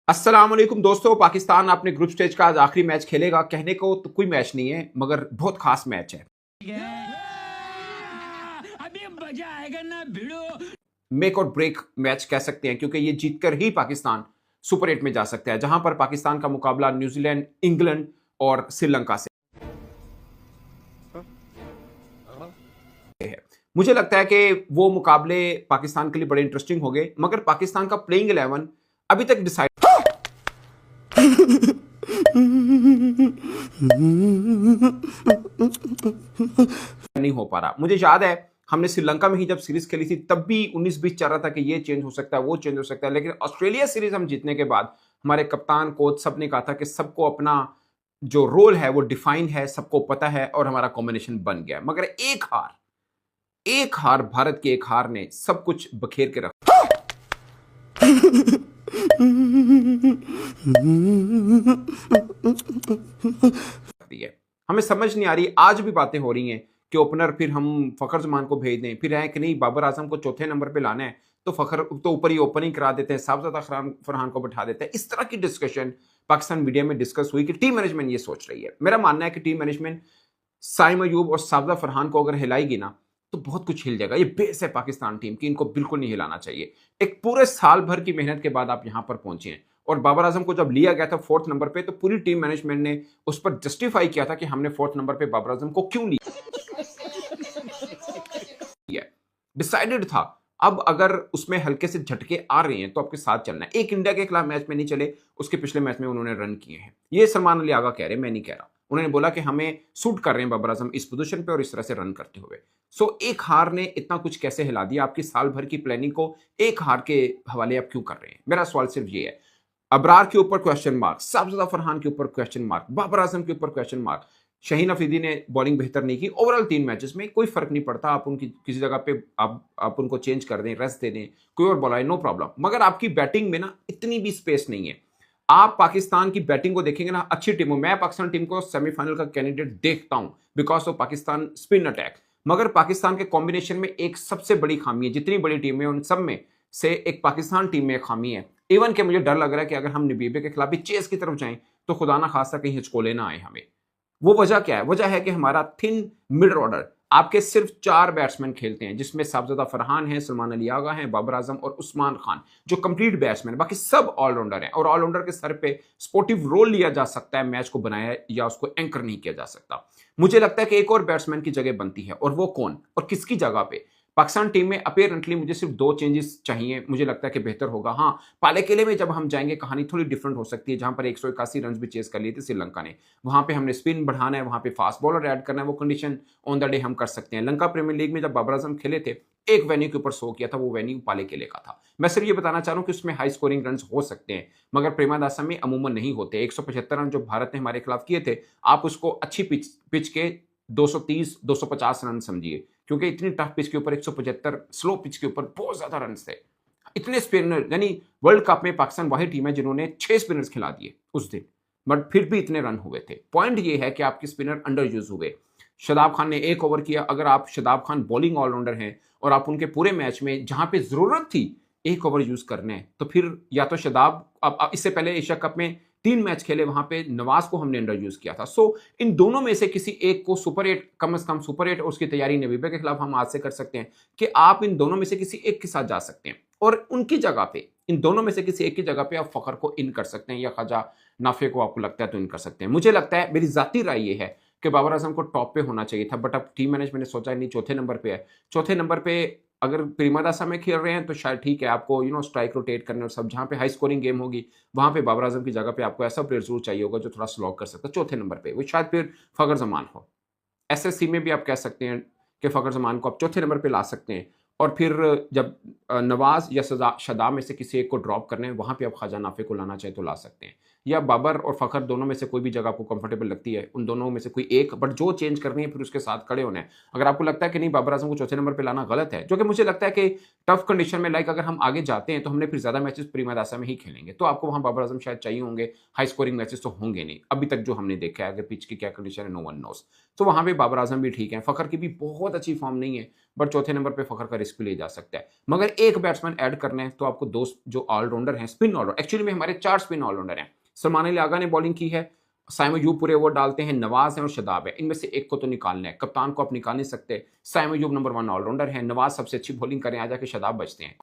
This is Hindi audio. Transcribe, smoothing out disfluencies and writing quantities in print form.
अस्सलाम वालेकुम दोस्तों। पाकिस्तान अपने ग्रुप स्टेज का आज आखिरी मैच खेलेगा। कहने को तो कोई मैच नहीं है मगर बहुत खास मैच है। अभी मजा आएगा ना भिड़ो। मेक और ब्रेक मैच कह सकते हैं क्योंकि ये जीतकर ही पाकिस्तान सुपर 8 में जा सकता है, जहां पर पाकिस्तान का मुकाबला न्यूजीलैंड, इंग्लैंड और श्रीलंका से है। मुझे लगता है कि वो मुकाबले पाकिस्तान के लिए बड़े इंटरेस्टिंग हो गए, मगर पाकिस्तान का प्लेइंग 11 अभी तक डिसाइड नहीं हो पा रहा। मुझे याद है हमने श्रीलंका में ही जब सीरीज खेली थी तब भी 19-20 चल रहा था कि ये चेंज हो सकता है, वो चेंज हो सकता है, लेकिन ऑस्ट्रेलिया सीरीज हम जीतने के बाद हमारे कप्तान कोच सब ने कहा था कि सबको अपना जो रोल है वो डिफाइन है, सबको पता है और हमारा कॉम्बिनेशन बन गया। मगर एक हार भारत की एक हार ने सब कुछ बखेर के रखा दी है। हमें समझ नहीं आ रही, आज भी बातें हो रही हैं कि ओपनर फिर हम फखर जमान को भेज दें, फिर है कि नहीं बाबर आजम को चौथे नंबर पे लाना है तो फखर तो ऊपर ही ओपनिंग करा देते हैं, साहबजादा फरहान को बैठा देते हैं। इस तरह की डिस्कशन पाकिस्तान मीडिया में डिस्कस हुई कि टीम मैनेजमेंट ये सोच रही है। मेरा मानना है कि टीम मैनेजमेंट साइम अयूब और साहबजादा फरहान को अगर हिलाएगी ना तो बहुत कुछ हिल जाएगा। ये बेस है पाकिस्तान टीम की, इनको बिल्कुल नहीं हिलाना चाहिए। एक पूरे साल भर की मेहनत के बाद आप यहां पर पहुंचे हैं और बाबर आजम को जब लिया गया था 4th नंबर पे तो पूरी टीम मैनेजमेंट ने उस पर जस्टिफाई किया था कि हमने 4th नंबर पे बाबर आजम को क्यों लिया। डिसाइडेड था। अब अगर उसमें हल्के से झटके आ रहे हैं तो आपके साथ चलना है। एक इंडिया के खिलाफ मैच में नहीं चले, उसके पिछले मैच में उन्होंने रन किए हैं। ये सलमान अली आगा कह रहे हैं, मैं नहीं कह रहा। उन्होंने बोला कि हमें सूट कर रहे हैं बाबर आजम इस पोजीशन पे और इस तरह से रन करते हुए। सो एक हार ने इतना कुछ कैसे हिला दिया? आपकी साल भर की प्लानिंग को एक हार के हवाले आप क्यों कर रहे हैं? मेरा सवाल सिर्फ ये है। अबरार के ऊपर क्वेश्चन मार्क, साहबजादा फरहान के ऊपर क्वेश्चन मार्क, बाबर आजम के ऊपर क्वेश्चन मार्क। शाहीन अफरीदी ने बॉलिंग बेहतर नहीं की। ओवरऑल 3 मैचेस में कोई फर्क नहीं पड़ता, आप उनकी किसी जगह पे आप उनको चेंज कर दें, रेस्ट दे दें, कोई और बॉलर नो प्रॉब्लम। मगर आपकी बैटिंग में ना इतनी भी स्पेस नहीं है। आप पाकिस्तान की बैटिंग को देखेंगे ना, अच्छी टीम हो, मैं पाकिस्तान टीम को सेमीफाइनल का कैंडिडेट देखता हूं because of Pakistan spin attack. मगर पाकिस्तान के कॉम्बिनेशन में एक सबसे बड़ी खामी है, जितनी बड़ी टीम है उन सब में से एक पाकिस्तान टीम में एक खामी है। इवन के मुझे डर लग रहा है कि अगर हम नबीबे के खिलाफ भी चेस की तरफ जाएं तो खुदा ना खासा कहीं हिचकोले ना आए हमें। वो वजह क्या है? वजह है कि हमारा थिन मिड ऑर्डर, आपके सिर्फ 4 बैट्समैन खेलते हैं, जिसमें साहबजादा फरहान है, सलमान अली आगा हैं, बाबर आजम और उस्मान खान, जो कंप्लीट बैट्समैन है। बाकी सब ऑलराउंडर हैं और ऑलराउंडर के सर पे स्पोर्टिव रोल लिया जा सकता है, मैच को बनाया या उसको एंकर नहीं किया जा सकता। मुझे लगता है कि एक और बैट्समैन की जगह बनती है, और वो कौन और किसकी जगह पे? पाकिस्तान टीम में अपेरेंटली मुझे सिर्फ 2 चेंजेस चाहिए। मुझे लगता है कि बेहतर होगा। हाँ, पाले किले में जब हम जाएंगे कहानी थोड़ी डिफरेंट हो सकती है, जहां पर 181 रन भी चेस कर लिए थे श्रीलंका ने। वहां पे हमने स्पिन बढ़ाना है, वहां पे फास्ट बॉलर ऐड करना है, वो कंडीशन ऑन द डे हम कर सकते हैं। लंका प्रीमियर लीग में जब बाबर आजम खेले थे, एक वेन्यू के ऊपर शो किया था, वो वेन्यू पाले किले का था। मैं सिर्फ ये बताना चाह रहा हूं कि उसमें हाई स्कोरिंग रन हो सकते हैं, मगर प्रेमादासा में अमूमन नहीं होते। 175 रन जो भारत ने हमारे खिलाफ किए थे, आप उसको अच्छी पिच के 230-250 रन समझिए, क्योंकि इतनी टफ पिच के ऊपर 175 स्लो पिच के ऊपर बहुत ज्यादा रन थे। इतने स्पिनर, यानी वर्ल्ड कप में पाकिस्तान वही टीम है जिन्होंने 6 स्पिनर्स खिला दिए उस दिन, बट फिर भी इतने रन हुए थे। पॉइंट ये है कि आपके स्पिनर अंडर यूज हुए। शदाब खान ने 1 ओवर किया। अगर आप शदाब खान बॉलिंग ऑलराउंडर हैं और आप उनके पूरे मैच में जहां पे जरूरत थी 1 ओवर यूज करने हैं, तो फिर या तो शदाब, अब इससे पहले एशिया कप में 3 मैच खेले, वहां पे नवाज को हमने अंडर यूज किया था। सो इन दोनों में से किसी एक को सुपर 8, कम से कम सुपर 8 और उसकी तैयारी नबीबे के खिलाफ हम आज से कर सकते हैं कि आप इन दोनों में से किसी एक के साथ जा सकते हैं और उनकी जगह पे, इन दोनों में से किसी एक की जगह पे आप फखर को इन कर सकते हैं या ख्वाजा नाफे को आपको लगता है तो इन कर सकते हैं। मुझे लगता है, मेरी जाती राय ये है कि बाबर आजम को टॉप पे होना चाहिए था, बट अब टीम मैनेजमेंट ने सोचा नहीं, चौथे नंबर पे है। चौथे नंबर पे अगर प्रेमादासा में खेल रहे हैं तो शायद ठीक है, आपको स्ट्राइक रोटेट करने और सब, जहां पे हाई स्कोरिंग गेम होगी वहां पे बाबर आजम की जगह पे आपको ऐसा प्लेयर जरूर चाहिए होगा जो थोड़ा स्लॉग कर सकता है चौथे नंबर पे, वो शायद फिर फखर जमान हो। एसएससी में भी आप कह सकते हैं कि फखर जमान को आप चौथे नंबर पे ला सकते हैं, और फिर जब नवाज या शदाब में से किसी एक को ड्रॉप करने हैं, वहां पे आप ख्वाजा नाफे को लाना चाहे तो ला सकते हैं, या बाबर और फखर दोनों में से कोई भी जगह आपको कंफर्टेबल लगती है, उन दोनों में से कोई एक, बट जो चेंज करनी है फिर उसके साथ खड़े होने हैं। अगर आपको लगता है कि नहीं बाबर आजम को चौथे नंबर पे लाना गलत है, जो कि मुझे लगता है कि टफ कंडीशन में, लाइक अगर हम आगे जाते हैं तो हमने फिर ज्यादा मैचेस प्रीमादासा में ही खेलेंगे, तो आपको वहां बाबर आजम शायद चाहिए होंगे। हाई स्कोरिंग मैचेस तो होंगे नहीं अभी तक जो हमने देखा है, अगर पिच की क्या कंडीशन है नो वन नोस, तो वहां पे बाबर आजम भी ठीक है। फखर की भी बहुत अच्छी फॉर्म नहीं है, बट चौथे नंबर पे फखर का रिस्क भी लिया जा सकता है। मगर एक बैट्समैन ऐड करना है तो आपको दो जो ऑलराउंडर हैं, स्पिन ऑलराउंडर, एक्चुअली में हमारे 4 स्पिन ऑलराउंडर हैं। सलमान अली आगा ने बॉलिंग की है, साइम अयूब पूरे ओवर डालते हैं, नवाज है और शदाब है। इनमें से एक को तो निकालना है, कप्तान को आप निकाल नहीं सकते। साइम अयूब नंबर 1 ऑलराउंडर है, नवाज सबसे अच्छी बॉलिंग करें, आ जाके शदाब बचते हैं।